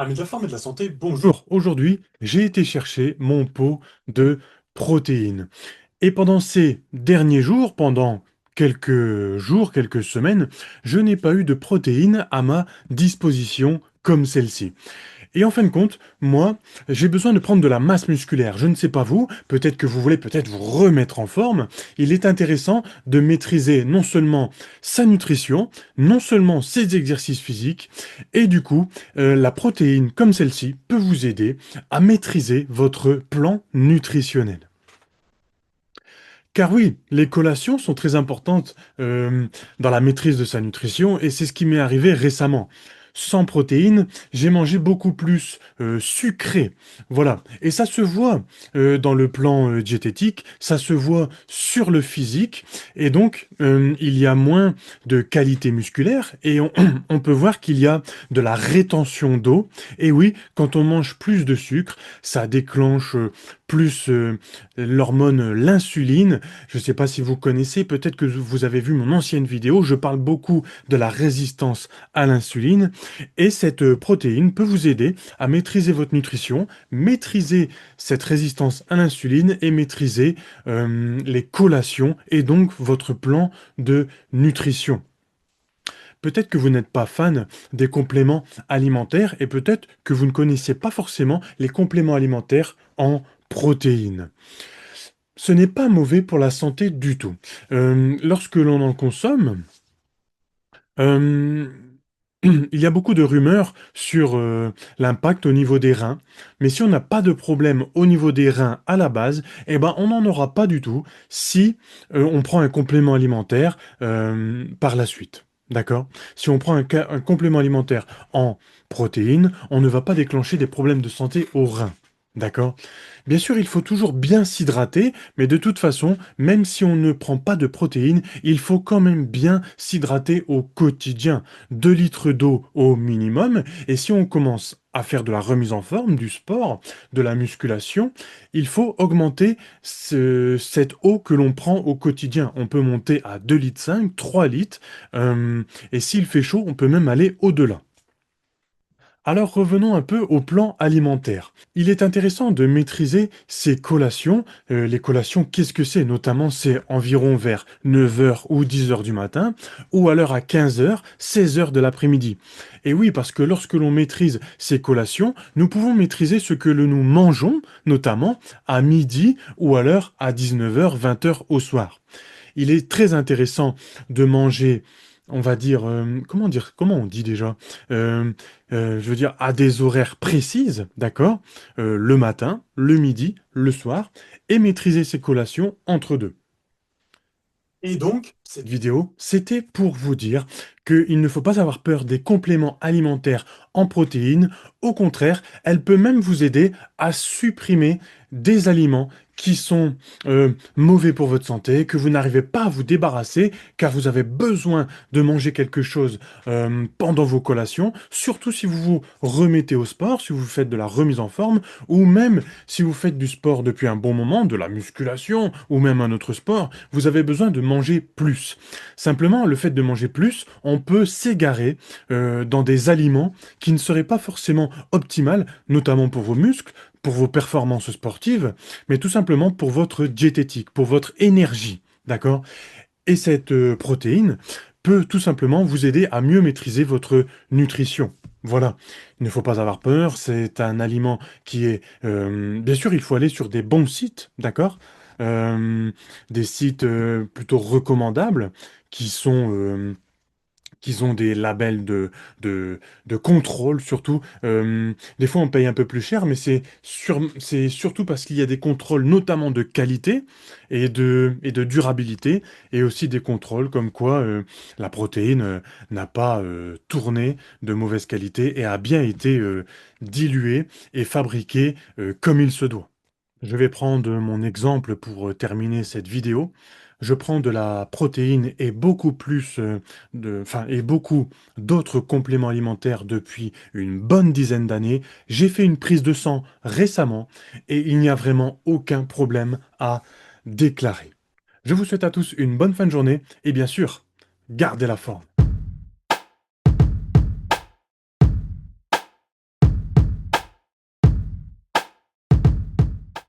Amis de la forme et de la santé, bonjour. Aujourd'hui, j'ai été chercher mon pot de protéines. Et pendant ces derniers jours, pendant quelques jours, quelques semaines, je n'ai pas eu de protéines à ma disposition comme celle-ci. Et en fin de compte, moi, j'ai besoin de prendre de la masse musculaire. Je ne sais pas vous, peut-être que vous voulez peut-être vous remettre en forme. Il est intéressant de maîtriser non seulement sa nutrition, non seulement ses exercices physiques, et du coup, la protéine comme celle-ci peut vous aider à maîtriser votre plan nutritionnel. Car oui, les collations sont très importantes dans la maîtrise de sa nutrition et c'est ce qui m'est arrivé récemment. Sans protéines, j'ai mangé beaucoup plus sucré. Voilà. Et ça se voit dans le plan diététique, ça se voit sur le physique et donc il y a moins de qualité musculaire et on peut voir qu'il y a de la rétention d'eau. Et oui, quand on mange plus de sucre, ça déclenche plus l'hormone, l'insuline. Je ne sais pas si vous connaissez, peut-être que vous avez vu mon ancienne vidéo, je parle beaucoup de la résistance à l'insuline et cette protéine peut vous aider à maîtriser votre nutrition, maîtriser cette résistance à l'insuline et maîtriser les collations et donc votre plan de nutrition. Peut-être que vous n'êtes pas fan des compléments alimentaires et peut-être que vous ne connaissez pas forcément les compléments alimentaires en protéines. Ce n'est pas mauvais pour la santé du tout. Lorsque l'on en consomme, euh, il y a beaucoup de rumeurs sur l'impact au niveau des reins, mais si on n'a pas de problème au niveau des reins à la base, eh ben on n'en aura pas du tout si on prend un complément alimentaire par la suite. D'accord? Si on prend un complément alimentaire en protéines, on ne va pas déclencher des problèmes de santé aux reins. D'accord? Bien sûr, il faut toujours bien s'hydrater, mais de toute façon, même si on ne prend pas de protéines, il faut quand même bien s'hydrater au quotidien. 2 litres d'eau au minimum, et si on commence à faire de la remise en forme, du sport, de la musculation, il faut augmenter cette eau que l'on prend au quotidien. On peut monter à 2,5 litres, 3 litres, et s'il fait chaud, on peut même aller au-delà. Alors revenons un peu au plan alimentaire. Il est intéressant de maîtriser ces collations. Les collations, qu'est-ce que c'est? Notamment, c'est environ vers 9 heures ou 10 heures du matin, ou alors à 15 heures, 16 heures de l'après-midi. Et oui, parce que lorsque l'on maîtrise ces collations, nous pouvons maîtriser ce que nous mangeons, notamment à midi ou alors à 19 heures, 20 heures au soir. Il est très intéressant de manger, on va dire, comment on dit déjà? Euh, je veux dire, à des horaires précises, d'accord? Le matin, le midi, le soir, et maîtriser ses collations entre deux. Et donc, cette vidéo, c'était pour vous dire qu'il ne faut pas avoir peur des compléments alimentaires en protéines. Au contraire, elle peut même vous aider à supprimer des aliments qui sont mauvais pour votre santé, que vous n'arrivez pas à vous débarrasser, car vous avez besoin de manger quelque chose pendant vos collations, surtout si vous vous remettez au sport, si vous faites de la remise en forme, ou même si vous faites du sport depuis un bon moment, de la musculation, ou même un autre sport, vous avez besoin de manger plus. Simplement, le fait de manger plus, on peut s'égarer dans des aliments qui ne seraient pas forcément optimales, notamment pour vos muscles, pour vos performances sportives, mais tout simplement pour votre diététique, pour votre énergie. D'accord? Et cette protéine peut tout simplement vous aider à mieux maîtriser votre nutrition. Voilà, il ne faut pas avoir peur, c'est un aliment qui est... bien sûr, il faut aller sur des bons sites, d'accord? Des sites plutôt recommandables qui sont... qui ont des labels de contrôle, surtout. Des fois, on paye un peu plus cher, mais c'est surtout parce qu'il y a des contrôles, notamment de qualité et de durabilité, et aussi des contrôles comme quoi la protéine n'a pas tourné de mauvaise qualité et a bien été diluée et fabriquée comme il se doit. Je vais prendre mon exemple pour terminer cette vidéo. Je prends de la protéine et beaucoup plus et beaucoup d'autres compléments alimentaires depuis une bonne dizaine d'années. J'ai fait une prise de sang récemment et il n'y a vraiment aucun problème à déclarer. Je vous souhaite à tous une bonne fin de journée et bien sûr, gardez la forme.